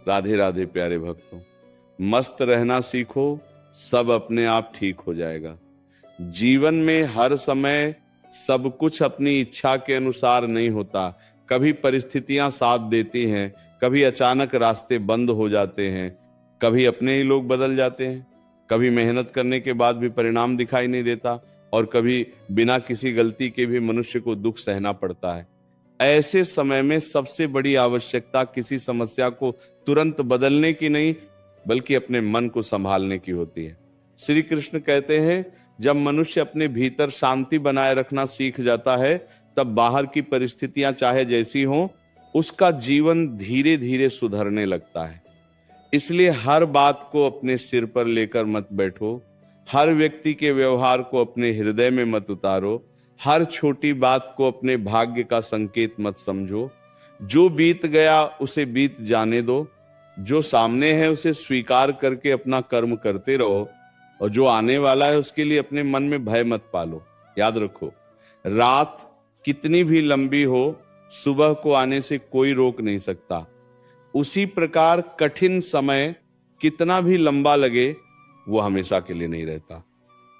राधे राधे प्यारे भक्तों, मस्त रहना सीखो, सब अपने आप ठीक हो जाएगा। जीवन में हर समय सब कुछ अपनी इच्छा के अनुसार नहीं होता। कभी परिस्थितियां साथ देती हैं, कभी अचानक रास्ते बंद हो जाते हैं, कभी अपने ही लोग बदल जाते हैं, कभी मेहनत करने के बाद भी परिणाम दिखाई नहीं देता, और कभी बिना किसी गलती के भी मनुष्य को दुख सहना पड़ता है। ऐसे समय में सबसे बड़ी आवश्यकता किसी समस्या को तुरंत बदलने की नहीं, बल्कि अपने मन को संभालने की होती है। श्री कृष्ण कहते हैं, जब मनुष्य अपने भीतर शांति बनाए रखना सीख जाता है, तब बाहर की परिस्थितियां चाहे जैसी हों, उसका जीवन धीरे धीरे सुधरने लगता है। इसलिए हर बात को अपने सिर पर लेकर मत बैठो, हर व्यक्ति के व्यवहार को अपने हृदय में मत उतारो, हर छोटी बात को अपने भाग्य का संकेत मत समझो। जो बीत गया उसे बीत जाने दो, जो सामने है उसे स्वीकार करके अपना कर्म करते रहो, और जो आने वाला है उसके लिए अपने मन में भय मत पालो। याद रखो, रात कितनी भी लंबी हो, सुबह को आने से कोई रोक नहीं सकता। उसी प्रकार कठिन समय कितना भी लंबा लगे, वो हमेशा के लिए नहीं रहता।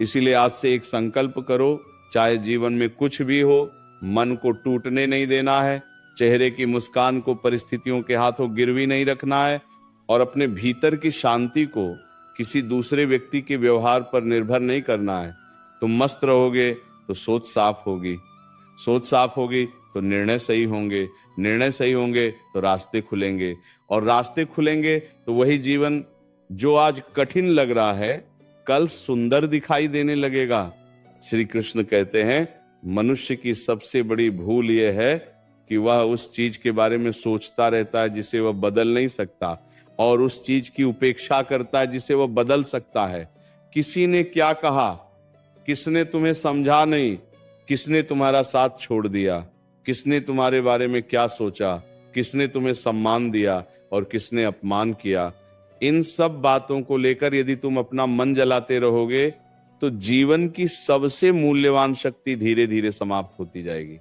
इसीलिए आज से एक संकल्प करो, चाहे जीवन में कुछ भी हो, मन को टूटने नहीं देना है, चेहरे की मुस्कान को परिस्थितियों के हाथों गिरवी नहीं रखना है, और अपने भीतर की शांति को किसी दूसरे व्यक्ति के व्यवहार पर निर्भर नहीं करना है। तुम मस्त रहोगे तो सोच साफ होगी, सोच साफ होगी तो निर्णय सही होंगे, निर्णय सही होंगे तो रास्ते खुलेंगे, और रास्ते खुलेंगे तो वही जीवन जो आज कठिन लग रहा है, कल सुंदर दिखाई देने लगेगा। श्री कृष्ण कहते हैं, मनुष्य की सबसे बड़ी भूल यह है कि वह उस चीज के बारे में सोचता रहता है जिसे वह बदल नहीं सकता, और उस चीज की उपेक्षा करता है जिसे वह बदल सकता है। किसी ने क्या कहा, किसने तुम्हें समझा नहीं, किसने तुम्हारा साथ छोड़ दिया, किसने तुम्हारे बारे में क्या सोचा, किसने तुम्हें सम्मान दिया और किसने अपमान किया, इन सब बातों को लेकर यदि तुम अपना मन जलाते रहोगे, तो जीवन की सबसे मूल्यवान शक्ति धीरे धीरे समाप्त होती जाएगी।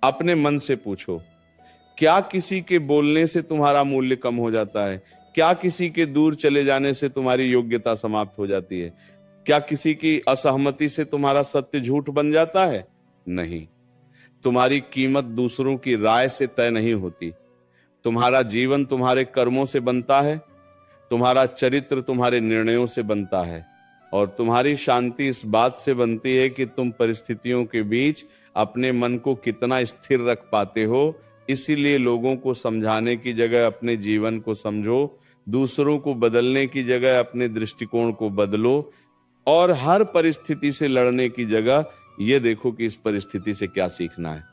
अपने मन से पूछो, क्या किसी के बोलने से तुम्हारा मूल्य कम हो जाता है? क्या किसी के दूर चले जाने से तुम्हारी योग्यता समाप्त हो जाती है? क्या किसी की असहमति से तुम्हारा सत्य झूठ बन जाता है? नहीं। तुम्हारी कीमत दूसरों की राय से तय नहीं होती। तुम्हारा जीवन तुम्हारे कर्मों से बनता है, तुम्हारा चरित्र तुम्हारे निर्णयों से बनता है, और तुम्हारी शांति इस बात से बनती है कि तुम परिस्थितियों के बीच अपने मन को कितना स्थिर रख पाते हो। इसीलिए लोगों को समझाने की जगह अपने जीवन को समझो, दूसरों को बदलने की जगह अपने दृष्टिकोण को बदलो, और हर परिस्थिति से लड़ने की जगह ये देखो कि इस परिस्थिति से क्या सीखना है।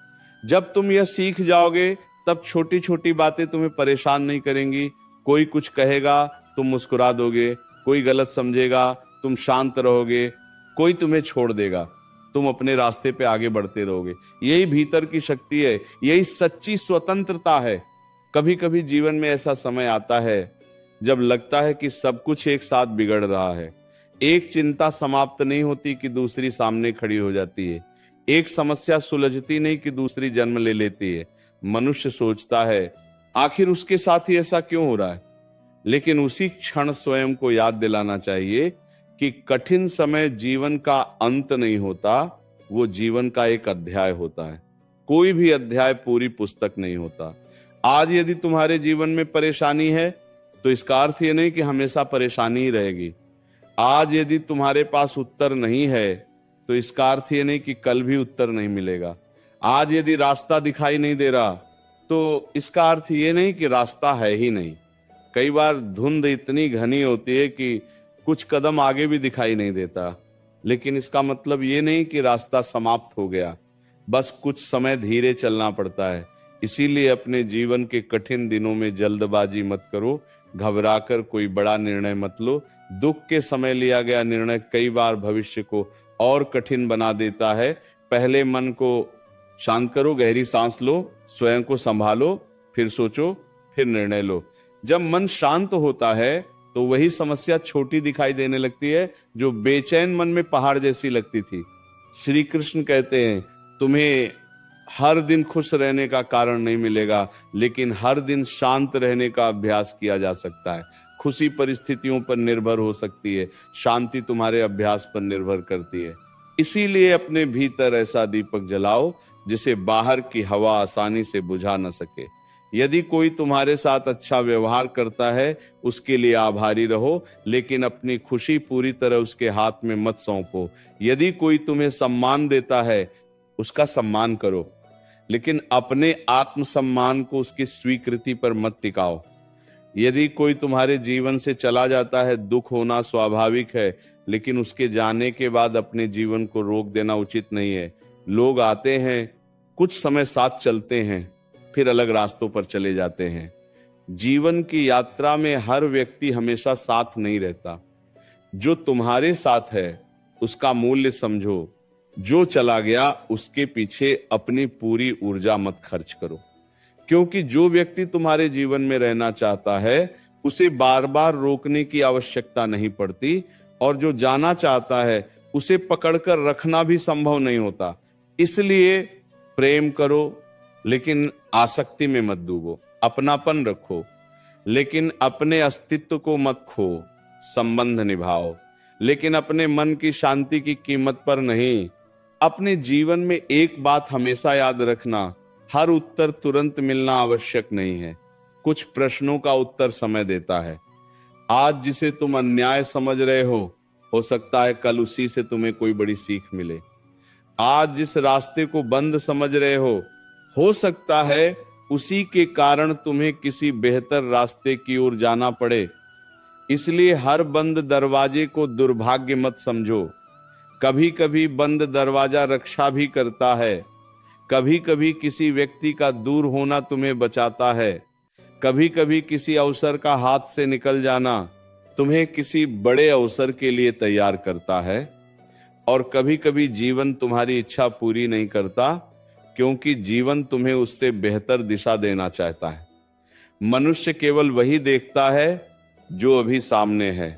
जब तुम यह सीख जाओगे, तब छोटी छोटी बातें तुम्हें परेशान नहीं करेंगी। कोई कुछ कहेगा, तुम मुस्कुरा दोगे, कोई गलत समझेगा, तुम शांत रहोगे, कोई तुम्हें छोड़ देगा, तुम अपने रास्ते पे आगे बढ़ते रहोगे। यही भीतर की शक्ति है, यही सच्ची स्वतंत्रता है। कभी कभी जीवन में ऐसा समय आता है जब लगता है कि सब कुछ एक साथ बिगड़ रहा है। एक चिंता समाप्त नहीं होती कि दूसरी सामने खड़ी हो जाती है। एक समस्या सुलझती नहीं कि दूसरी जन्म ले लेती है। मनुष्य सोचता है, आखिर उसके साथ ही ऐसा क्यों हो रहा है? लेकिन उसी क्षण स्वयं को याद दिलाना चाहिए कि कठिन समय जीवन का अंत नहीं होता, वो जीवन का एक अध्याय होता है। कोई भी अध्याय पूरी पुस्तक नहीं होता। आज यदि तुम्हारे जीवन में परेशानी है, तो इसका अर्थ ये नहीं कि हमेशा परेशानी ही रहेगी। आज यदि तुम्हारे पास उत्तर नहीं है, तो इसका अर्थ ये नहीं कि कल भी उत्तर नहीं मिलेगा। आज यदि रास्ता दिखाई नहीं दे रहा, तो इसका अर्थ ये नहीं कि रास्ता है ही नहीं। कई बार धुंध इतनी घनी होती है कि कुछ कदम आगे भी दिखाई नहीं देता, लेकिन इसका मतलब ये नहीं कि रास्ता समाप्त हो गया। बस कुछ समय धीरे चलना पड़ता है। इसीलिए अपने जीवन के कठिन दिनों में जल्दबाजी मत करो, घबराकर कोई बड़ा निर्णय मत लो। दुख के समय लिया गया निर्णय कई बार भविष्य को और कठिन बना देता है। पहले मन को शांत करो, गहरी सांस लो, स्वयं को संभालो, फिर सोचो, फिर निर्णय लो। जब मन शांत होता है तो वही समस्या छोटी दिखाई देने लगती है जो बेचैन मन में पहाड़ जैसी लगती थी। श्री कृष्ण कहते हैं, तुम्हें हर दिन खुश रहने का कारण नहीं मिलेगा, लेकिन हर दिन शांत रहने का अभ्यास किया जा सकता है। खुशी परिस्थितियों पर निर्भर हो सकती है, शांति तुम्हारे अभ्यास पर निर्भर करती है। इसीलिए अपने भीतर ऐसा दीपक जलाओ जिसे बाहर की हवा आसानी से बुझा न सके। यदि कोई तुम्हारे साथ अच्छा व्यवहार करता है, उसके लिए आभारी रहो, लेकिन अपनी खुशी पूरी तरह उसके हाथ में मत सौंपो। यदि कोई तुम्हें सम्मान देता है, उसका सम्मान करो, लेकिन अपने आत्मसम्मान को उसकी स्वीकृति पर मत टिकाओ। यदि कोई तुम्हारे जीवन से चला जाता है, दुख होना स्वाभाविक है, लेकिन उसके जाने के बाद अपने जीवन को रोक देना उचित नहीं है। लोग आते हैं, कुछ समय साथ चलते हैं, फिर अलग रास्तों पर चले जाते हैं। जीवन की यात्रा में हर व्यक्ति हमेशा साथ नहीं रहता। जो तुम्हारे साथ है उसका मूल्य समझो, जो चला गया उसके पीछे अपनी पूरी ऊर्जा मत खर्च करो। क्योंकि जो व्यक्ति तुम्हारे जीवन में रहना चाहता है, उसे बार बार रोकने की आवश्यकता नहीं पड़ती, और जो जाना चाहता है उसे पकड़कर रखना भी संभव नहीं होता। इसलिए प्रेम करो, लेकिन आसक्ति में मत डूबो। अपनापन रखो, लेकिन अपने अस्तित्व को मत खो। संबंध निभाओ, लेकिन अपने मन की शांति की कीमत पर नहीं। अपने जीवन में एक बात हमेशा याद रखना, हर उत्तर तुरंत मिलना आवश्यक नहीं है। कुछ प्रश्नों का उत्तर समय देता है। आज जिसे तुम अन्याय समझ रहे हो सकता है कल उसी से तुम्हें कोई बड़ी सीख मिले। आज जिस रास्ते को बंद समझ रहे हो सकता है उसी के कारण तुम्हें किसी बेहतर रास्ते की ओर जाना पड़े। इसलिए हर बंद दरवाजे को दुर्भाग्य मत समझो। कभी कभी बंद दरवाजा रक्षा भी करता है। कभी कभी किसी व्यक्ति का दूर होना तुम्हें बचाता है। कभी कभी किसी अवसर का हाथ से निकल जाना तुम्हें किसी बड़े अवसर के लिए तैयार करता है। और कभी कभी जीवन तुम्हारी इच्छा पूरी नहीं करता, क्योंकि जीवन तुम्हें उससे बेहतर दिशा देना चाहता है। मनुष्य केवल वही देखता है जो अभी सामने है,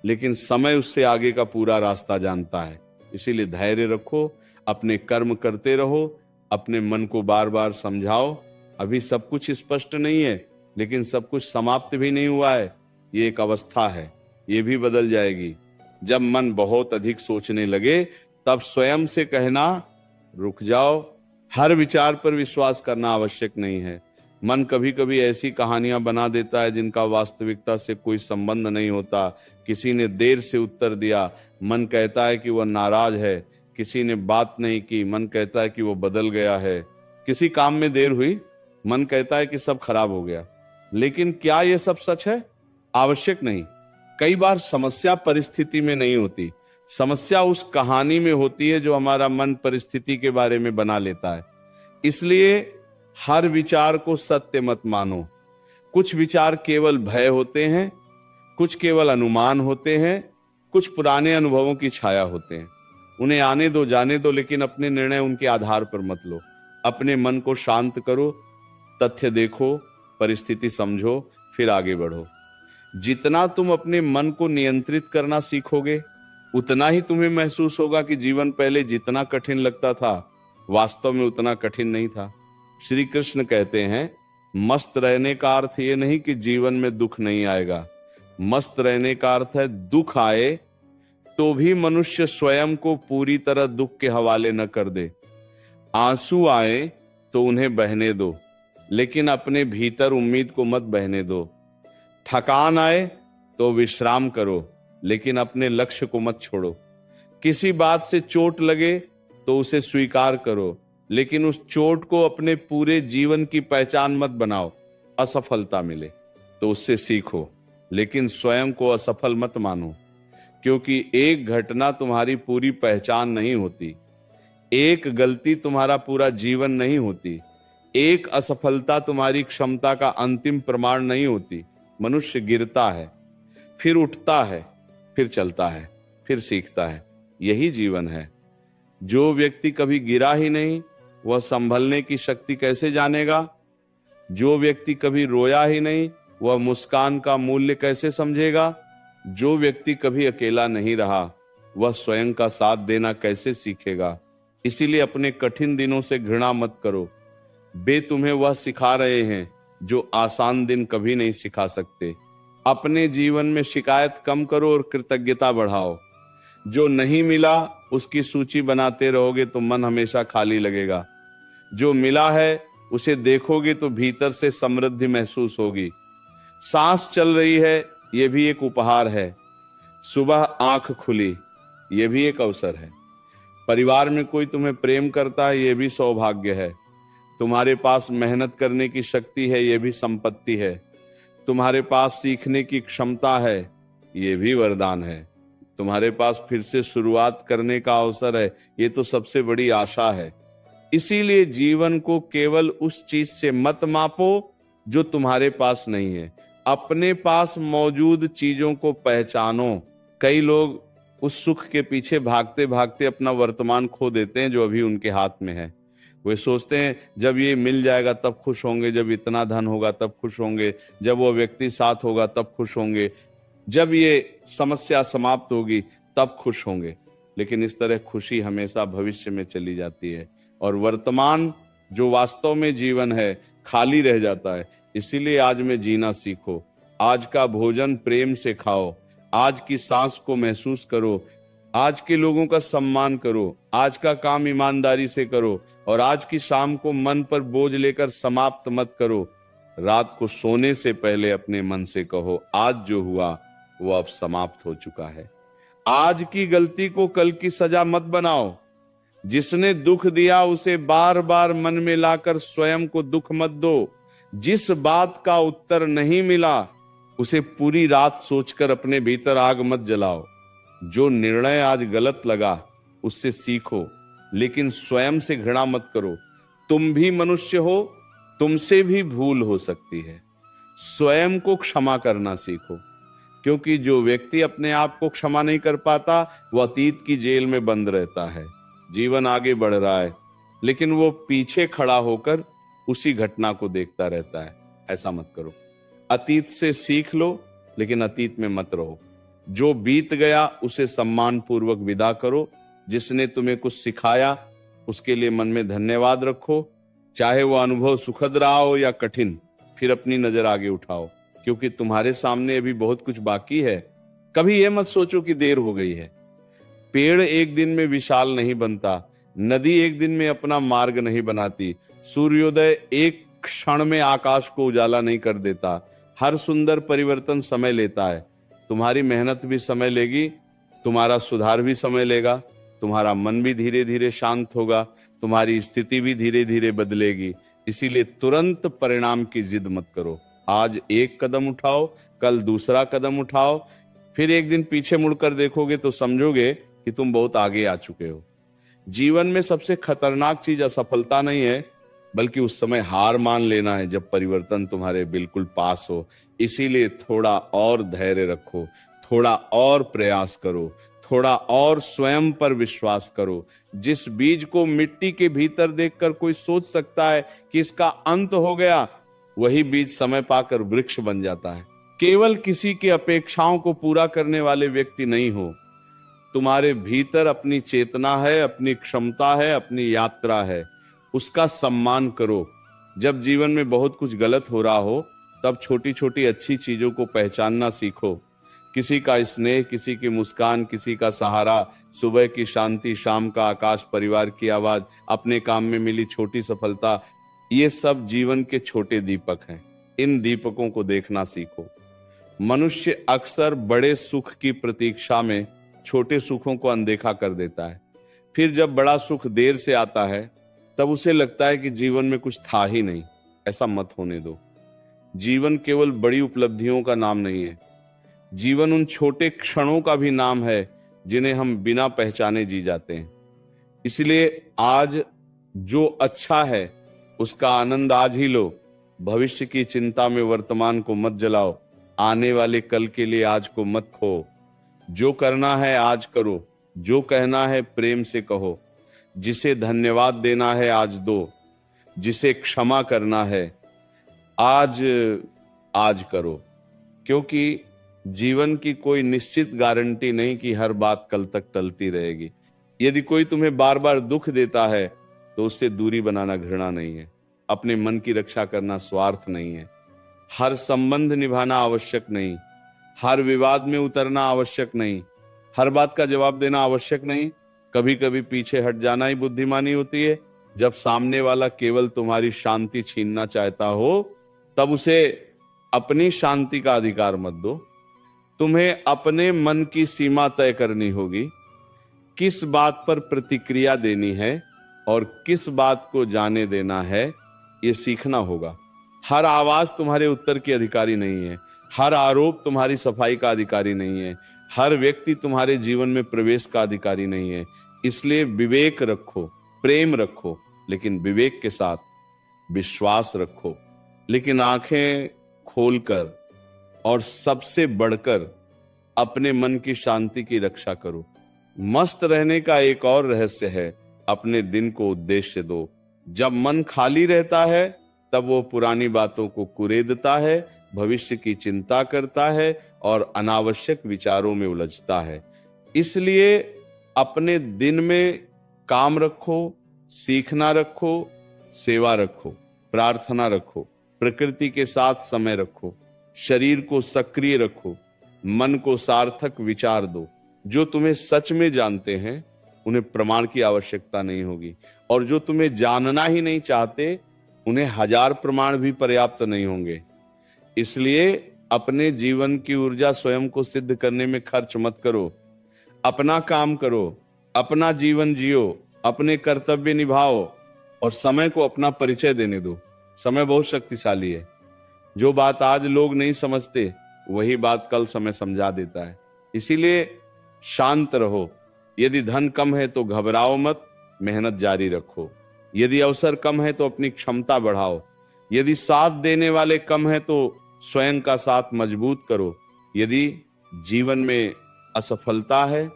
लेकिन समय उससे आगे का पूरा रास्ता जानता है। इसीलिए धैर्य रखो, अपने कर्म करते रहो, अपने मन को बार बार समझाओ। अभी सब कुछ स्पष्ट नहीं है, लेकिन सब कुछ समाप्त भी नहीं हुआ है। ये एक अवस्था है, ये भी बदल जाएगी। जब मन बहुत अधिक सोचने लगे, तब स्वयं से कहना रुक जाओ। हर विचार पर विश्वास करना आवश्यक नहीं है। मन कभी कभी ऐसी कहानियां बना देता है जिनका वास्तविकता से कोई संबंध नहीं होता। किसी ने देर से उत्तर दिया, मन कहता है कि वह नाराज है। किसी ने बात नहीं की, मन कहता है कि वो बदल गया है। किसी काम में देर हुई, मन कहता है कि सब खराब हो गया। लेकिन क्या ये सब सच है? आवश्यक नहीं। कई बार समस्या परिस्थिति में नहीं होती, समस्या उस कहानी में होती है जो हमारा मन परिस्थिति के बारे में बना लेता है। इसलिए हर विचार को सत्य मत मानो। कुछ विचार केवल भय होते हैं, कुछ केवल अनुमान होते हैं, कुछ पुराने अनुभवों की छाया होते हैं। उन्हें आने दो, जाने दो, लेकिन अपने निर्णय उनके आधार पर मत लो। अपने मन को शांत करो, तथ्य देखो, परिस्थिति समझो, फिर आगे बढ़ो। जितना तुम अपने मन को नियंत्रित करना सीखोगे, उतना ही तुम्हें महसूस होगा कि जीवन पहले जितना कठिन लगता था, वास्तव में उतना कठिन नहीं था। श्री कृष्ण कहते हैं, मस्त रहने का अर्थ ये नहीं कि जीवन में दुख नहीं आएगा। मस्त रहने का अर्थ है दुख आए तो भी मनुष्य स्वयं को पूरी तरह दुख के हवाले न कर दे। आंसू आए तो उन्हें बहने दो, लेकिन अपने भीतर उम्मीद को मत बहने दो। थकान आए तो विश्राम करो, लेकिन अपने लक्ष्य को मत छोड़ो। किसी बात से चोट लगे तो उसे स्वीकार करो, लेकिन उस चोट को अपने पूरे जीवन की पहचान मत बनाओ। असफलता मिले तो उससे सीखो, लेकिन स्वयं को असफल मत मानो, क्योंकि एक घटना तुम्हारी पूरी पहचान नहीं होती। एक गलती तुम्हारा पूरा जीवन नहीं होती। एक असफलता तुम्हारी क्षमता का अंतिम प्रमाण नहीं होती। मनुष्य गिरता है, फिर उठता है, फिर चलता है, फिर सीखता है। यही जीवन है। जो व्यक्ति कभी गिरा ही नहीं, वह संभलने की शक्ति कैसे जानेगा? जो व्यक्ति कभी रोया ही नहीं, वह मुस्कान का मूल्य कैसे समझेगा? जो व्यक्ति कभी अकेला नहीं रहा, वह स्वयं का साथ देना कैसे सीखेगा? इसीलिए अपने कठिन दिनों से घृणा मत करो। वे तुम्हें वह सिखा रहे हैं जो आसान दिन कभी नहीं सिखा सकते। अपने जीवन में शिकायत कम करो और कृतज्ञता बढ़ाओ। जो नहीं मिला उसकी सूची बनाते रहोगे तो मन हमेशा खाली लगेगा। जो मिला है उसे देखोगे तो भीतर से समृद्धि महसूस होगी। सांस चल रही है, यह भी एक उपहार है। सुबह आंख खुली, यह भी एक अवसर है। परिवार में कोई तुम्हें प्रेम करता है, यह भी सौभाग्य है। तुम्हारे पास मेहनत करने की शक्ति है, यह भी संपत्ति है। तुम्हारे पास सीखने की क्षमता है, यह भी वरदान है। तुम्हारे पास फिर से शुरुआत करने का अवसर है, यह तो सबसे बड़ी आशा है। इसीलिए जीवन को केवल उस चीज से मत मापो जो तुम्हारे पास नहीं है। अपने पास मौजूद चीजों को पहचानो। कई लोग उस सुख के पीछे भागते भागते अपना वर्तमान खो देते हैं जो अभी उनके हाथ में है। वे सोचते हैं जब ये मिल जाएगा तब खुश होंगे, जब इतना धन होगा तब खुश होंगे, जब वो व्यक्ति साथ होगा तब खुश होंगे, जब ये समस्या समाप्त होगी तब खुश होंगे। लेकिन इस तरह खुशी हमेशा भविष्य में चली जाती है और वर्तमान जो वास्तव में जीवन है खाली रह जाता है। इसीलिए आज में जीना सीखो। आज का भोजन प्रेम से खाओ, आज की सांस को महसूस करो, आज के लोगों का सम्मान करो, आज का काम ईमानदारी से करो और आज की शाम को मन पर बोझ लेकर समाप्त मत करो। रात को सोने से पहले अपने मन से कहो, आज जो हुआ वो अब समाप्त हो चुका है। आज की गलती को कल की सजा मत बनाओ। जिसने दुख दिया उसे बार बार मन में लाकर स्वयं को दुख मत दो। जिस बात का उत्तर नहीं मिला उसे पूरी रात सोचकर अपने भीतर आग मत जलाओ। जो निर्णय आज गलत लगा उससे सीखो, लेकिन स्वयं से घृणा मत करो। तुम भी मनुष्य हो, तुमसे भी भूल हो सकती है। स्वयं को क्षमा करना सीखो, क्योंकि जो व्यक्ति अपने आप को क्षमा नहीं कर पाता वह अतीत की जेल में बंद रहता है। जीवन आगे बढ़ रहा है लेकिन वो पीछे खड़ा होकर उसी घटना को देखता रहता है। ऐसा मत करो। अतीत से सीख लो लेकिन अतीत में मत रहो। जो बीत गया उसे सम्मान पूर्वक विदा करो। जिसने तुम्हें कुछ सिखाया उसके लिए मन में धन्यवाद रखो। चाहे वो अनुभव सुखद रहा हो या कठिन, फिर अपनी नजर आगे उठाओ, क्योंकि तुम्हारे सामने अभी बहुत कुछ बाकी है। कभी यह मत सोचो कि देर हो गई है। पेड़ एक दिन में विशाल नहीं बनता, नदी एक दिन में अपना मार्ग नहीं बनाती, सूर्योदय एक क्षण में आकाश को उजाला नहीं कर देता। हर सुंदर परिवर्तन समय लेता है। तुम्हारी मेहनत भी समय लेगी, तुम्हारा सुधार भी समय लेगा, तुम्हारा मन भी धीरे धीरे शांत होगा, तुम्हारी स्थिति भी धीरे धीरे बदलेगी। इसीलिए तुरंत परिणाम की जिद मत करो। आज एक कदम उठाओ, कल दूसरा कदम उठाओ, फिर एक दिन पीछे मुड़कर देखोगे तो समझोगे कि तुम बहुत आगे आ चुके हो। जीवन में सबसे खतरनाक चीज असफलता नहीं है, बल्कि उस समय हार मान लेना है जब परिवर्तन तुम्हारे बिल्कुल पास हो। इसीलिए थोड़ा और धैर्य रखो, थोड़ा और प्रयास करो, थोड़ा और स्वयं पर विश्वास करो। जिस बीज को मिट्टी के भीतर देखकर कोई सोच सकता है कि इसका अंत हो गया, वही बीज समय पाकर वृक्ष बन जाता है। केवल किसी की अपेक्षाओं को पूरा करने वाले व्यक्ति नहीं हो। तुम्हारे भीतर अपनी चेतना है, अपनी क्षमता है, अपनी यात्रा है, उसका सम्मान करो। जब जीवन में बहुत कुछ गलत हो रहा हो तब छोटी छोटी अच्छी चीजों को पहचानना सीखो। किसी का स्नेह, किसी की मुस्कान, किसी का सहारा, सुबह की शांति, शाम का आकाश, परिवार की आवाज, अपने काम में मिली छोटी सफलता, ये सब जीवन के छोटे दीपक हैं। इन दीपकों को देखना सीखो। मनुष्य अक्सर बड़े सुख की प्रतीक्षा में छोटे सुखों को अनदेखा कर देता है। फिर जब बड़ा सुख देर से आता है तब उसे लगता है कि जीवन में कुछ था ही नहीं। ऐसा मत होने दो। जीवन केवल बड़ी उपलब्धियों का नाम नहीं है, जीवन उन छोटे क्षणों का भी नाम है जिन्हें हम बिना पहचाने जी जाते हैं। इसलिए आज जो अच्छा है उसका आनंद आज ही लो। भविष्य की चिंता में वर्तमान को मत जलाओ। आने वाले कल के लिए आज को मत खो। जो करना है आज करो, जो कहना है प्रेम से कहो, जिसे धन्यवाद देना है आज दो, जिसे क्षमा करना है आज करो। क्योंकि जीवन की कोई निश्चित गारंटी नहीं कि हर बात कल तक टलती रहेगी। यदि कोई तुम्हें बार बार दुख देता है तो उससे दूरी बनाना घृणा नहीं है, अपने मन की रक्षा करना स्वार्थ नहीं है। हर संबंध निभाना आवश्यक नहीं, हर विवाद में उतरना आवश्यक नहीं, हर बात का जवाब देना आवश्यक नहीं। कभी कभी पीछे हट जाना ही बुद्धिमानी होती है। जब सामने वाला केवल तुम्हारी शांति छीनना चाहता हो तब उसे अपनी शांति का अधिकार मत दो। तुम्हें अपने मन की सीमा तय करनी होगी, किस बात पर प्रतिक्रिया देनी है और किस बात को जाने देना है, ये सीखना होगा। हर आवाज तुम्हारे उत्तर की अधिकारी नहीं है, हर आरोप तुम्हारी सफाई का अधिकारी नहीं है, हर व्यक्ति तुम्हारे जीवन में प्रवेश का अधिकारी नहीं है। इसलिए विवेक रखो, प्रेम रखो, लेकिन विवेक के साथ विश्वास रखो, लेकिन आंखें खोलकर, और सबसे बढ़कर अपने मन की शांति की रक्षा करो। मस्त रहने का एक और रहस्य है, अपने दिन को उद्देश्य दो। जब मन खाली रहता है तब वो पुरानी बातों को कुरेदता है, भविष्य की चिंता करता है और अनावश्यक विचारों में उलझता है। इसलिए अपने दिन में काम रखो, सीखना रखो, सेवा रखो, प्रार्थना रखो, प्रकृति के साथ समय रखो, शरीर को सक्रिय रखो, मन को सार्थक विचार दो। जो तुम्हें सच में जानते हैं उन्हें प्रमाण की आवश्यकता नहीं होगी, और जो तुम्हें जानना ही नहीं चाहते उन्हें 1000 प्रमाण भी पर्याप्त नहीं होंगे। इसलिए अपने जीवन की ऊर्जा स्वयं को सिद्ध करने में खर्च मत करो। अपना काम करो, अपना जीवन जियो, अपने कर्तव्य निभाओ और समय को अपना परिचय देने दो। समय बहुत शक्तिशाली है। जो बात आज लोग नहीं समझते वही बात कल समय समझा देता है। इसीलिए शांत रहो। यदि धन कम है तो घबराओ मत, मेहनत जारी रखो। यदि अवसर कम है तो अपनी क्षमता बढ़ाओ। यदि साथ देने वाले कम है तो स्वयं का साथ मजबूत करो। यदि जीवन में असफलता है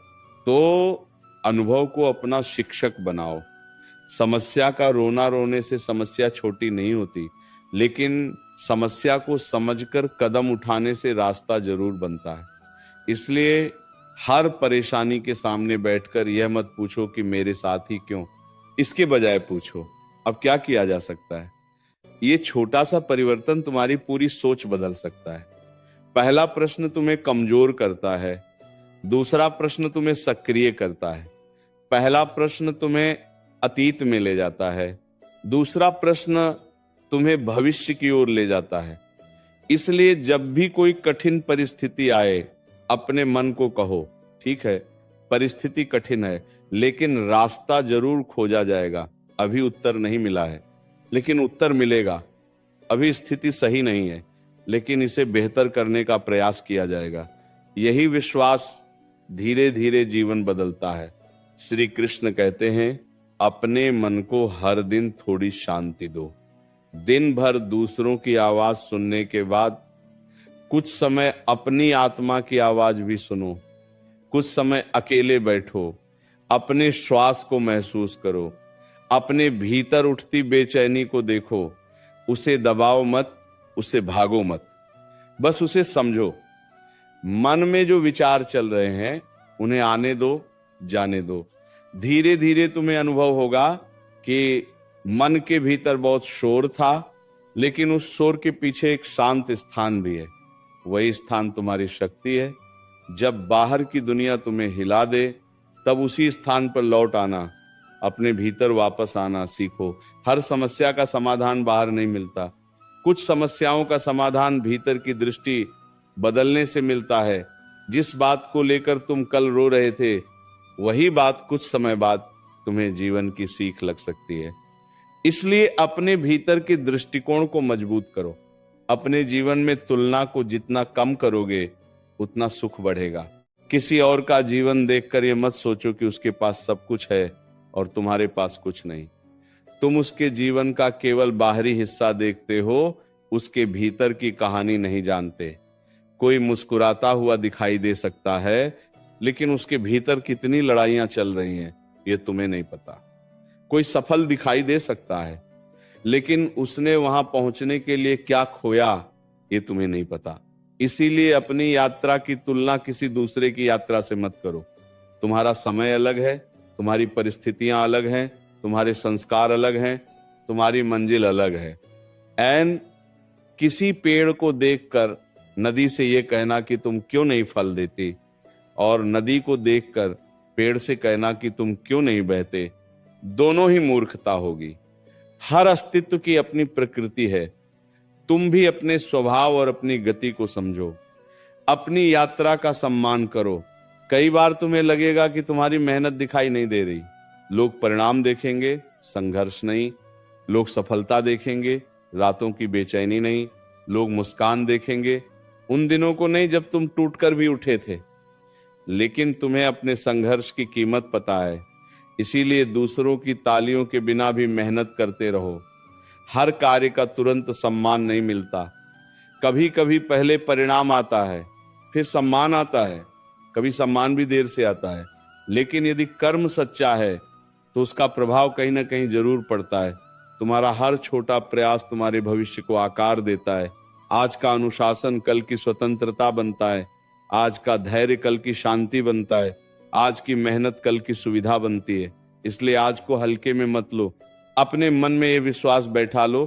तो अनुभव को अपना शिक्षक बनाओ। समस्या का रोना रोने से समस्या छोटी नहीं होती, लेकिन समस्या को समझकर कदम उठाने से रास्ता जरूर बनता है। इसलिए हर परेशानी के सामने बैठकर यह मत पूछो कि मेरे साथ ही क्यों, इसके बजाय पूछो अब क्या किया जा सकता है। ये छोटा सा परिवर्तन तुम्हारी पूरी सोच बदल सकता है। पहला प्रश्न तुम्हें कमजोर करता है, दूसरा प्रश्न तुम्हें सक्रिय करता है। पहला प्रश्न तुम्हें अतीत में ले जाता है, दूसरा प्रश्न तुम्हें भविष्य की ओर ले जाता है। इसलिए जब भी कोई कठिन परिस्थिति आए अपने मन को कहो, ठीक है परिस्थिति कठिन है लेकिन रास्ता जरूर खोजा जाएगा। अभी उत्तर नहीं मिला है लेकिन उत्तर मिलेगा। अभी स्थिति सही नहीं है लेकिन इसे बेहतर करने का प्रयास किया जाएगा। यही विश्वास धीरे धीरे जीवन बदलता है। श्री कृष्ण कहते हैं, अपने मन को हर दिन थोड़ी शांति दो। दिन भर दूसरों की आवाज सुनने के बाद कुछ समय अपनी आत्मा की आवाज भी सुनो। कुछ समय अकेले बैठो, अपने श्वास को महसूस करो, अपने भीतर उठती बेचैनी को देखो। उसे दबाओ मत, उसे भागो मत, बस उसे समझो। मन में जो विचार चल रहे हैं उन्हें आने दो, जाने दो। धीरे धीरे तुम्हें अनुभव होगा कि मन के भीतर बहुत शोर था, लेकिन उस शोर के पीछे एक शांत स्थान भी है। वही स्थान तुम्हारी शक्ति है। जब बाहर की दुनिया तुम्हें हिला दे तब उसी स्थान पर लौट आना, अपने भीतर वापस आना सीखो। हर समस्या का समाधान बाहर नहीं मिलता। कुछ समस्याओं का समाधान भीतर की दृष्टि बदलने से मिलता है। जिस बात को लेकर तुम कल रो रहे थे वही बात कुछ समय बाद तुम्हें जीवन की सीख लग सकती है। इसलिए अपने भीतर के दृष्टिकोण को मजबूत करो। अपने जीवन में तुलना को जितना कम करोगे उतना सुख बढ़ेगा। किसी और का जीवन देखकर ये मत सोचो कि उसके पास सब कुछ है और तुम्हारे पास कुछ नहीं। तुम उसके जीवन का केवल बाहरी हिस्सा देखते हो, उसके भीतर की कहानी नहीं जानते। कोई मुस्कुराता हुआ दिखाई दे सकता है लेकिन उसके भीतर कितनी लड़ाइयां चल रही हैं ये तुम्हें नहीं पता। कोई सफल दिखाई दे सकता है लेकिन उसने वहां पहुंचने के लिए क्या खोया ये तुम्हें नहीं पता। इसीलिए अपनी यात्रा की तुलना किसी दूसरे की यात्रा से मत करो। तुम्हारा समय अलग है, तुम्हारी परिस्थितियां अलग हैं, तुम्हारे संस्कार अलग हैं, तुम्हारी मंजिल अलग है। एंड किसी पेड़ को देखकर नदी से यह कहना कि तुम क्यों नहीं फल देती, और नदी को देखकर पेड़ से कहना कि तुम क्यों नहीं बहते, दोनों ही मूर्खता होगी। हर अस्तित्व की अपनी प्रकृति है। तुम भी अपने स्वभाव और अपनी गति को समझो, अपनी यात्रा का सम्मान करो। कई बार तुम्हें लगेगा कि तुम्हारी मेहनत दिखाई नहीं दे रही। लोग परिणाम देखेंगे, संघर्ष नहीं। लोग सफलता देखेंगे, रातों की बेचैनी नहीं। लोग मुस्कान देखेंगे, उन दिनों को नहीं जब तुम टूटकर भी उठे थे। लेकिन तुम्हें अपने संघर्ष की कीमत पता है, इसीलिए दूसरों की तालियों के बिना भी मेहनत करते रहो। हर कार्य का तुरंत सम्मान नहीं मिलता। कभी कभी पहले परिणाम आता है, फिर सम्मान आता है। कभी सम्मान भी देर से आता है, लेकिन यदि कर्म सच्चा है तो उसका प्रभाव कहीं ना कहीं जरूर पड़ता है। तुम्हारा हर छोटा प्रयास तुम्हारे भविष्य को आकार देता है। आज का अनुशासन कल की स्वतंत्रता बनता है। आज का धैर्य कल की शांति बनता है। आज की मेहनत कल की सुविधा बनती है। इसलिए आज को हल्के में मत लो। अपने मन में ये विश्वास बैठा लो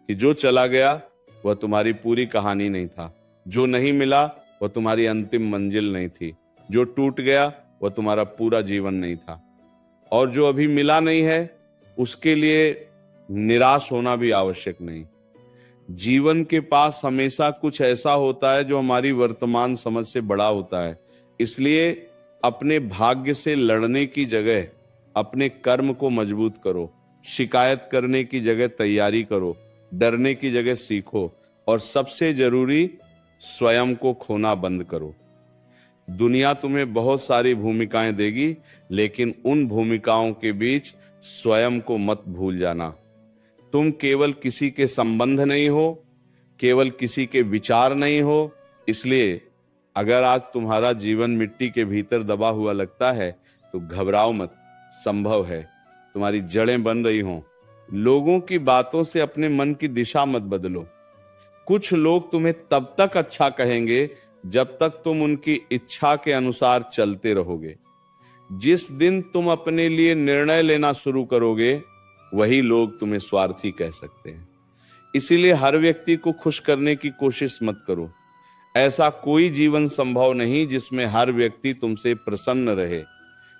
कि जो चला गया वह तुम्हारी पूरी कहानी नहीं था, जो नहीं मिला वह तुम्हारी अंतिम मंजिल नहीं थी, जो टूट गया वह तुम्हारा पूरा जीवन नहीं था, और जो अभी मिला नहीं है उसके लिए निराश होना भी आवश्यक नहीं। जीवन के पास हमेशा कुछ ऐसा होता है जो हमारी वर्तमान समझ से बड़ा होता है। इसलिए अपने भाग्य से लड़ने की जगह अपने कर्म को मजबूत करो। शिकायत करने की जगह तैयारी करो। डरने की जगह सीखो, और सबसे जरूरी स्वयं को खोना बंद करो। दुनिया तुम्हें बहुत सारी भूमिकाएं देगी, लेकिन उन भूमिकाओं के बीच स्वयं को मत भूल जाना। तुम केवल किसी के संबंध नहीं हो, केवल किसी के विचार नहीं हो। इसलिए अगर आज तुम्हारा जीवन मिट्टी के भीतर दबा हुआ लगता है तो घबराओ मत, संभव है तुम्हारी जड़ें बन रही हों। लोगों की बातों से अपने मन की दिशा मत बदलो। कुछ लोग तुम्हें तब तक अच्छा कहेंगे जब तक तुम उनकी इच्छा के अनुसार चलते रहोगे। जिस दिन तुम अपने लिए निर्णय लेना शुरू करोगे, वही लोग तुम्हें स्वार्थी कह सकते हैं। इसीलिए हर व्यक्ति को खुश करने की कोशिश मत करो। ऐसा कोई जीवन संभव नहीं जिसमें हर व्यक्ति तुमसे प्रसन्न रहे।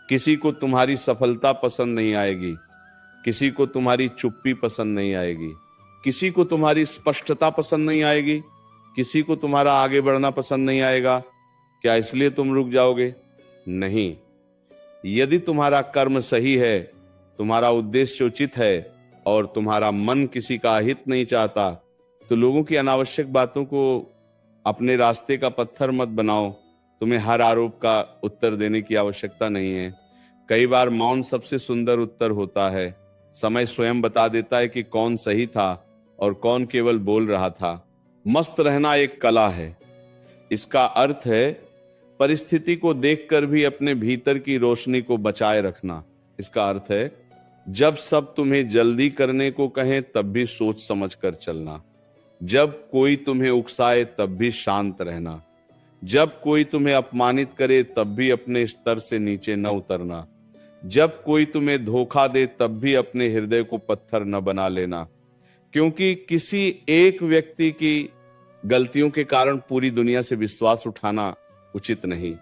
किसी को तुम्हारी सफलता पसंद नहीं आएगी, किसी को तुम्हारी चुप्पी पसंद नहीं आएगी, किसी को तुम्हारी स्पष्टता पसंद नहीं आएगी, किसी को तुम्हारा आगे बढ़ना पसंद नहीं आएगा। क्या इसलिए तुम रुक जाओगे? नहीं। यदि तुम्हारा कर्म सही है, तुम्हारा उद्देश्य उचित है, और तुम्हारा मन किसी का हित नहीं चाहता, तो लोगों की अनावश्यक बातों को अपने रास्ते का पत्थर मत बनाओ। तुम्हें हर आरोप का उत्तर देने की आवश्यकता नहीं है। कई बार मौन सबसे सुंदर उत्तर होता है। समय स्वयं बता देता है कि कौन सही था और कौन केवल बोल रहा था। मस्त रहना एक कला है। इसका अर्थ है परिस्थिति को देखकर भी अपने भीतर की रोशनी को बचाए रखना। इसका अर्थ है जब सब तुम्हें जल्दी करने को कहें तब भी सोच समझ कर चलना। जब कोई तुम्हें उकसाए तब भी शांत रहना। जब कोई तुम्हें अपमानित करे तब भी अपने स्तर से नीचे न उतरना। जब कोई तुम्हें धोखा दे तब भी अपने हृदय को पत्थर न बना लेना। क्योंकि किसी एक व्यक्ति की गलतियों के कारण पूरी दुनिया से विश्वास उठाना उचित नहीं।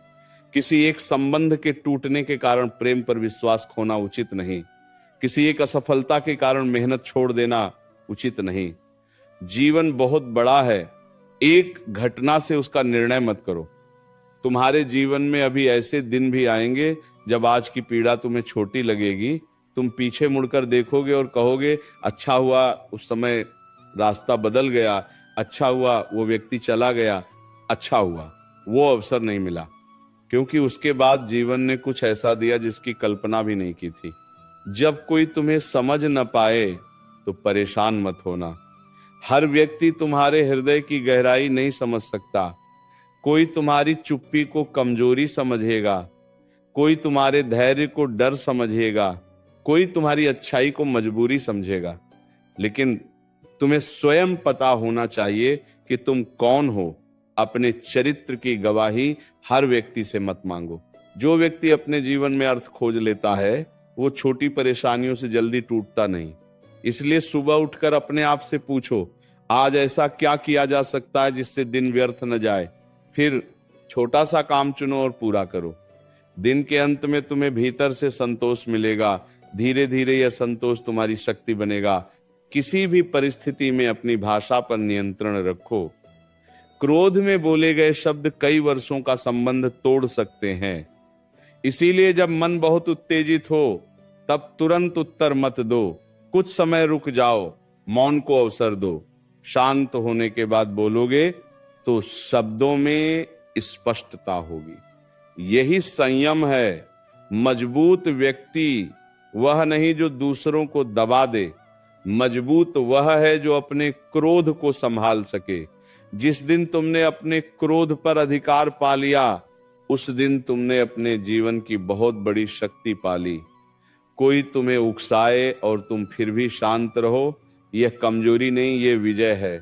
किसी एक संबंध के टूटने के कारण प्रेम पर विश्वास खोना उचित नहीं। किसी एक असफलता के कारण मेहनत छोड़ देना उचित नहीं। जीवन बहुत बड़ा है, एक घटना से उसका निर्णय मत करो। तुम्हारे जीवन में अभी ऐसे दिन भी आएंगे जब आज की पीड़ा तुम्हें छोटी लगेगी। तुम पीछे मुड़कर देखोगे और कहोगे अच्छा हुआ उस समय रास्ता बदल गया, अच्छा हुआ वो व्यक्ति चला गया, अच्छा हुआ वो अवसर नहीं मिला, क्योंकि उसके बाद जीवन ने कुछ ऐसा दिया जिसकी कल्पना भी नहीं की थी। जब कोई तुम्हें समझ न पाए तो परेशान मत होना। हर व्यक्ति तुम्हारे हृदय की गहराई नहीं समझ सकता। कोई तुम्हारी चुप्पी को कमजोरी समझेगा, कोई तुम्हारे धैर्य को डर समझेगा, कोई तुम्हारी अच्छाई को मजबूरी समझेगा। लेकिन तुम्हें स्वयं पता होना चाहिए कि तुम कौन हो। अपने चरित्र की गवाही हर व्यक्ति से मत मांगो। जो व्यक्ति अपने जीवन में अर्थ खोज लेता है वो छोटी परेशानियों से जल्दी टूटता नहीं। इसलिए सुबह उठकर अपने आप से पूछो, आज ऐसा क्या किया जा सकता है जिससे दिन व्यर्थ न जाए। फिर छोटा सा काम चुनो और पूरा करो। दिन के अंत में तुम्हें भीतर से संतोष मिलेगा। धीरे धीरे यह संतोष तुम्हारी शक्ति बनेगा। किसी भी परिस्थिति में अपनी भाषा पर नियंत्रण रखो। क्रोध में बोले गए शब्द कई वर्षों का संबंध तोड़ सकते हैं। इसीलिए जब मन बहुत उत्तेजित हो तब तुरंत उत्तर मत दो। कुछ समय रुक जाओ, मौन को अवसर दो। शांत होने के बाद बोलोगे तो शब्दों में स्पष्टता होगी। यही संयम है। मजबूत व्यक्ति वह नहीं जो दूसरों को दबा दे, मजबूत वह है जो अपने क्रोध को संभाल सके। जिस दिन तुमने अपने क्रोध पर अधिकार पा लिया उस दिन तुमने अपने जीवन की बहुत बड़ी शक्ति पा ली। कोई तुम्हें उकसाए और तुम फिर भी शांत रहो, यह कमजोरी नहीं, यह विजय है।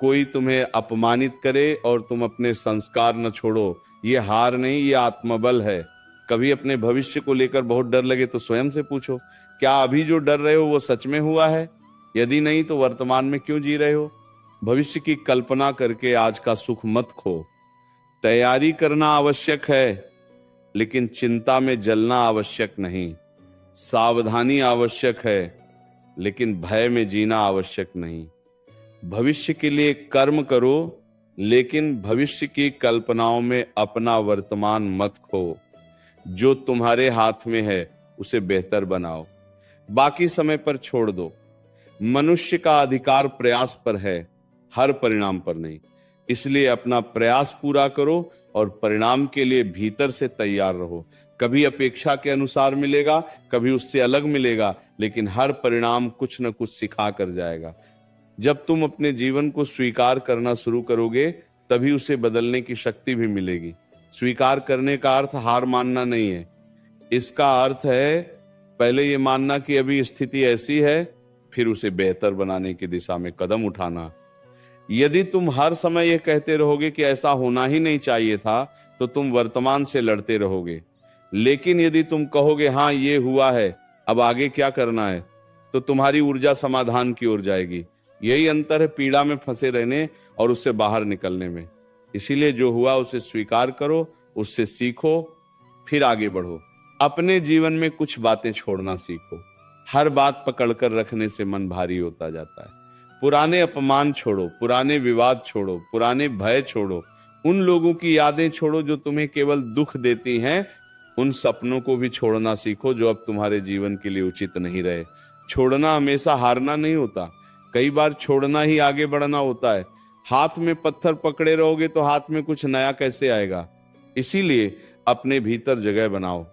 कोई तुम्हें अपमानित करे और तुम अपने संस्कार न छोड़ो, यह हार नहीं, यह आत्मबल है। कभी अपने भविष्य को लेकर बहुत डर लगे तो स्वयं से पूछो, क्या अभी जो डर रहे हो वो सच में हुआ है? यदि नहीं तो वर्तमान में क्यों जी रहे हो? भविष्य की कल्पना करके आज का सुख मत खो। तैयारी करना आवश्यक है, लेकिन चिंता में जलना आवश्यक नहीं। सावधानी आवश्यक है, लेकिन भय में जीना आवश्यक नहीं। भविष्य के लिए कर्म करो, लेकिन भविष्य की कल्पनाओं में अपना वर्तमान मत खो। जो तुम्हारे हाथ में है उसे बेहतर बनाओ, बाकी समय पर छोड़ दो। मनुष्य का अधिकार प्रयास पर है, हर परिणाम पर नहीं। इसलिए अपना प्रयास पूरा करो और परिणाम के लिए भीतर से तैयार रहो। कभी अपेक्षा के अनुसार मिलेगा, कभी उससे अलग मिलेगा, लेकिन हर परिणाम कुछ न कुछ सिखा कर जाएगा। जब तुम अपने जीवन को स्वीकार करना शुरू करोगे तभी उसे बदलने की शक्ति भी मिलेगी। स्वीकार करने का अर्थ हार मानना नहीं है। इसका अर्थ है पहले ये मानना कि अभी स्थिति ऐसी है, फिर उसे बेहतर बनाने की दिशा में कदम उठाना। यदि तुम हर समय यह कहते रहोगे कि ऐसा होना ही नहीं चाहिए था, तो तुम वर्तमान से लड़ते रहोगे। लेकिन यदि तुम कहोगे हाँ ये हुआ है, अब आगे क्या करना है, तो तुम्हारी ऊर्जा समाधान की ओर जाएगी। यही अंतर है पीड़ा में फंसे रहने और उससे बाहर निकलने में। इसीलिए जो हुआ उसे स्वीकार करो, उससे सीखो, फिर आगे बढ़ो। अपने जीवन में कुछ बातें छोड़ना सीखो। हर बात पकड़कर रखने से मन भारी होता जाता है। पुराने अपमान छोड़ो, पुराने विवाद छोड़ो, पुराने भय छोड़ो, उन लोगों की यादें छोड़ो जो तुम्हें केवल दुख देती हैं। उन सपनों को भी छोड़ना सीखो जो अब तुम्हारे जीवन के लिए उचित नहीं रहे। छोड़ना हमेशा हारना नहीं होता, कई बार छोड़ना ही आगे बढ़ना होता है। हाथ में पत्थर पकड़े रहोगे तो हाथ में कुछ नया कैसे आएगा? इसीलिए अपने भीतर जगह बनाओ,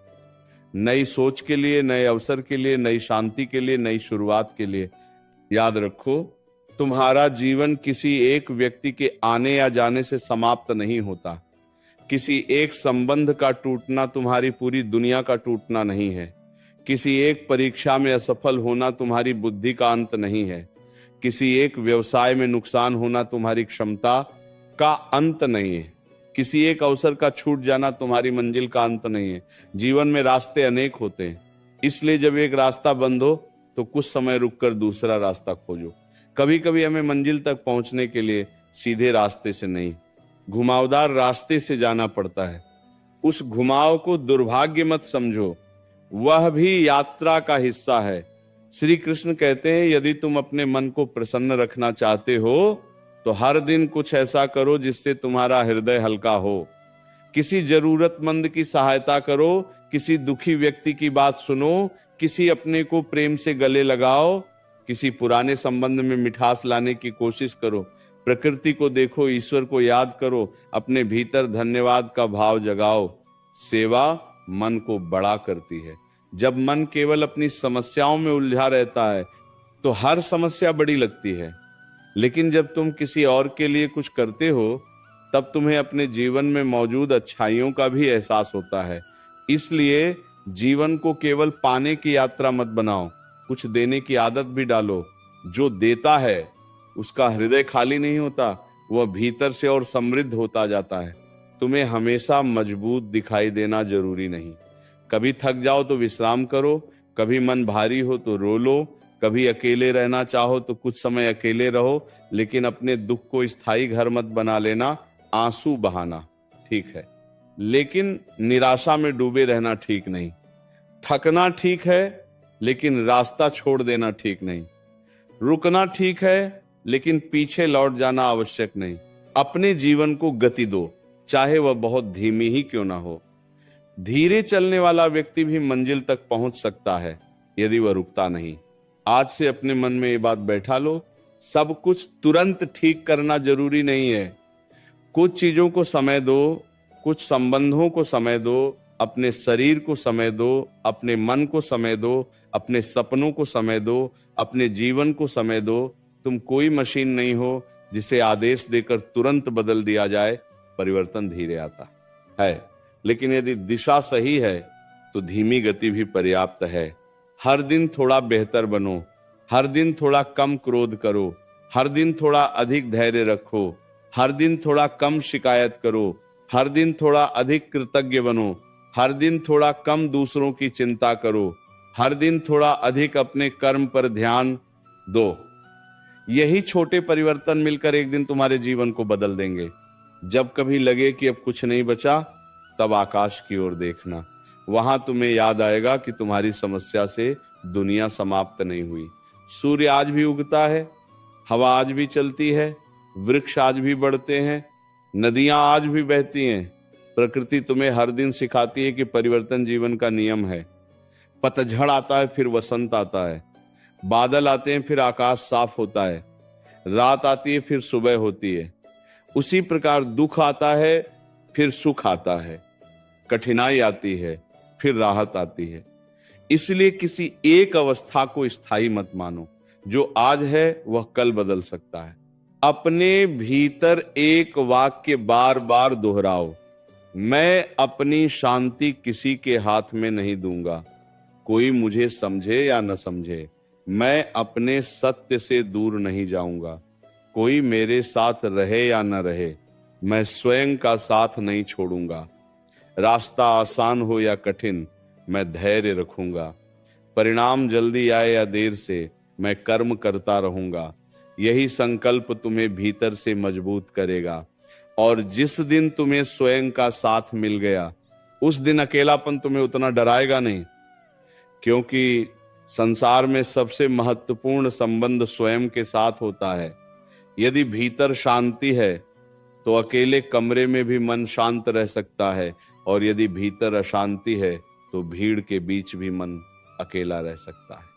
नई सोच के लिए, नए अवसर के लिए, नई शांति के लिए, नई शुरुआत के लिए। याद रखो, तुम्हारा जीवन किसी एक व्यक्ति के आने या जाने से समाप्त नहीं होता। किसी एक संबंध का टूटना तुम्हारी पूरी दुनिया का टूटना नहीं है। किसी एक परीक्षा में असफल होना तुम्हारी बुद्धि का अंत नहीं है। किसी एक व्यवसाय में नुकसान होना तुम्हारी क्षमता का अंत नहीं है। किसी एक अवसर का छूट जाना तुम्हारी मंजिल का अंत नहीं है। जीवन में रास्ते अनेक होते हैं, इसलिए जब एक रास्ता बंद हो तो कुछ समय रुककर दूसरा रास्ता खोजो। कभी कभी हमें मंजिल तक पहुंचने के लिए सीधे रास्ते से नहीं, घुमावदार रास्ते से जाना पड़ता है। उस घुमाव को दुर्भाग्य मत समझो, वह भी यात्रा का हिस्सा है। श्री कृष्ण कहते हैं, यदि तुम अपने मन को प्रसन्न रखना चाहते हो तो हर दिन कुछ ऐसा करो जिससे तुम्हारा हृदय हल्का हो। किसी जरूरतमंद की सहायता करो, किसी दुखी व्यक्ति की बात सुनो, किसी अपने को प्रेम से गले लगाओ, किसी पुराने संबंध में मिठास लाने की कोशिश करो। प्रकृति को देखो, ईश्वर को याद करो, अपने भीतर धन्यवाद का भाव जगाओ। सेवा मन को बड़ा करती है। जब मन केवल अपनी समस्याओं में उलझा रहता है तो हर समस्या बड़ी लगती है, लेकिन जब तुम किसी और के लिए कुछ करते हो तब तुम्हें अपने जीवन में मौजूद अच्छाइयों का भी एहसास होता है। इसलिए जीवन को केवल पाने की यात्रा मत बनाओ, कुछ देने की आदत भी डालो। जो देता है उसका हृदय खाली नहीं होता, वह भीतर से और समृद्ध होता जाता है। तुम्हें हमेशा मजबूत दिखाई देना जरूरी नहीं। कभी थक जाओ तो विश्राम करो, कभी मन भारी हो तो रो लो, कभी अकेले रहना चाहो तो कुछ समय अकेले रहो, लेकिन अपने दुख को स्थायी घर मत बना लेना। आंसू बहाना ठीक है, लेकिन निराशा में डूबे रहना ठीक नहीं। थकना ठीक है, लेकिन रास्ता छोड़ देना ठीक नहीं। रुकना ठीक है, लेकिन पीछे लौट जाना आवश्यक नहीं। अपने जीवन को गति दो, चाहे वह बहुत धीमी ही क्यों ना हो। धीरे चलने वाला व्यक्ति भी मंजिल तक पहुंच सकता है यदि वह रुकता नहीं। आज से अपने मन में ये बात बैठा लो, सब कुछ तुरंत ठीक करना जरूरी नहीं है। कुछ चीजों को समय दो, कुछ संबंधों को समय दो, अपने शरीर को समय दो, अपने मन को समय दो, अपने सपनों को समय दो, अपने जीवन को समय दो। तुम कोई मशीन नहीं हो जिसे आदेश देकर तुरंत बदल दिया जाए। परिवर्तन धीरे आता है, लेकिन यदि दिशा सही है तो धीमी गति भी पर्याप्त है। हर दिन थोड़ा बेहतर बनो, हर दिन थोड़ा कम क्रोध करो, हर दिन थोड़ा अधिक धैर्य रखो, हर दिन थोड़ा कम शिकायत करो, हर दिन थोड़ा अधिक कृतज्ञ बनो, हर दिन थोड़ा कम दूसरों की चिंता करो, हर दिन थोड़ा अधिक अपने कर्म पर ध्यान दो। यही छोटे परिवर्तन मिलकर एक दिन तुम्हारे जीवन को बदल देंगे। जब कभी लगे कि अब कुछ नहीं बचा, तब आकाश की ओर देखना। वहां तुम्हें याद आएगा कि तुम्हारी समस्या से दुनिया समाप्त नहीं हुई। सूर्य आज भी उगता है, हवा आज भी चलती है, वृक्ष आज भी बढ़ते हैं, नदियां आज भी बहती हैं। प्रकृति तुम्हें हर दिन सिखाती है कि परिवर्तन जीवन का नियम है। पतझड़ आता है, फिर वसंत आता है, बादल आते हैं, फिर आकाश साफ होता है, रात आती है, फिर सुबह होती है। उसी प्रकार दुख आता है, फिर सुख आता है, कठिनाई आती है, फिर राहत आती है। इसलिए किसी एक अवस्था को स्थायी मत मानो। जो आज है वह कल बदल सकता है। अपने भीतर एक वाक्य बार बार दोहराओ, मैं अपनी शांति किसी के हाथ में नहीं दूंगा। कोई मुझे समझे या न समझे, मैं अपने सत्य से दूर नहीं जाऊंगा। कोई मेरे साथ रहे या न रहे, मैं स्वयं का साथ नहीं छोड़ूंगा। रास्ता आसान हो या कठिन, मैं धैर्य रखूंगा। परिणाम जल्दी आए या देर से, मैं कर्म करता रहूंगा। यही संकल्प तुम्हें भीतर से मजबूत करेगा। और जिस दिन तुम्हें स्वयं का साथ मिल गया, उस दिन अकेलापन तुम्हें उतना डराएगा नहीं, क्योंकि संसार में सबसे महत्वपूर्ण संबंध स्वयं के साथ होता है। यदि भीतर शांति है तो अकेले कमरे में भी मन शांत रह सकता है, और यदि भीतर अशांति है तो भीड़ के बीच भी मन अकेला रह सकता है।